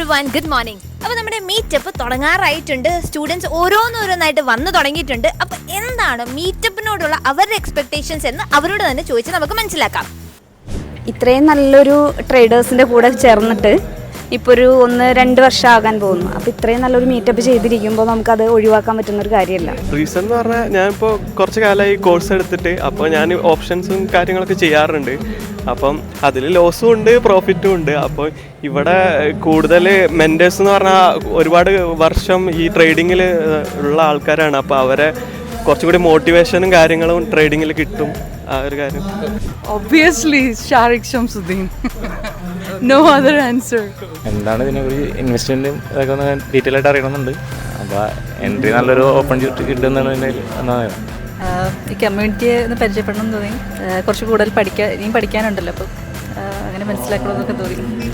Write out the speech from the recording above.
Everyone, good morning. അപ്പോൾ നമ്മുടെ meetup തുടങ്ങാറായിട്ടുണ്ട്. Students ഓരോന്നോരോന്നായിട്ട് വന്നു തുടങ്ങിയിട്ടുണ്ട്. അപ്പോൾ എന്താണ് മീറ്റപ്പിനോടുള്ള അവരുടെ എക്സ്പെക്ടേഷൻസ് എന്ന് അവരോട് തന്നെ ചോദിച്ച് നമുക്ക് മനസ്സിലാക്കാം. ഇത്രയും നല്ലൊരു ട്രേഡേഴ്സിൻ്റെ കൂടെ ചേർന്നിട്ട് ഇപ്പോൾ ഒരു 1-2 വർഷം ആകാൻ പോകുന്നു. അപ്പോൾ ഇത്രയും നല്ലൊരു മീറ്റപ്പ് ചെയ്തിരിക്കുമ്പോൾ നമുക്കത് ഒഴിവാക്കാൻ പറ്റുന്നൊരു കാര്യമല്ല. റീസൺ എന്ന് പറഞ്ഞാൽ ഞാനിപ്പോൾ കുറച്ച് കാലമായി കോഴ്സ് എടുത്തിട്ട് അപ്പോൾ ഞാൻ ഓപ്ഷൻസും കാര്യങ്ങളൊക്കെ ചെയ്യാറുണ്ട്. അപ്പം അതിൽ ലോസും ഉണ്ട് പ്രോഫിറ്റും ഉണ്ട്. അപ്പോൾ ഇവിടെ കൂടുതൽ മെൻറ്റേഴ്സ് എന്ന് പറഞ്ഞാൽ ഒരുപാട് വർഷം ഈ ട്രേഡിങ്ങിൽ ഉള്ള ആൾക്കാരാണ്. അപ്പോൾ അവരെ കുറച്ചുകൂടി മോട്ടിവേഷനും കാര്യങ്ങളും ട്രേഡിങ്ങിൽ കിട്ടും. ആ ഒരു കാര്യം obviously Shariq Shamsuddin. No other answer. എന്താണ് ഇതിനെക്കുറിച്ച് ഇൻവെസ്റ്റ്മെൻറ്റും ഇതൊക്കെ ഒന്ന് ഡീറ്റെയിൽ ആയിട്ട് അറിയണമെന്നുണ്ട്. അപ്പോൾ എൻട്രി നല്ലൊരു ഓപ്പർച്യൂണിറ്റി കിട്ടുന്നതാണ്. ഈ കമ്മ്യൂണിറ്റിയെ ഒന്ന് പരിചയപ്പെടണം എന്ന് തോന്നി. കുറച്ച് കൂടുതൽ ഇനിയും പഠിക്കാനുണ്ടല്ലോ, അപ്പോൾ അങ്ങനെ മനസ്സിലാക്കണമെന്നൊക്കെ തോന്നി.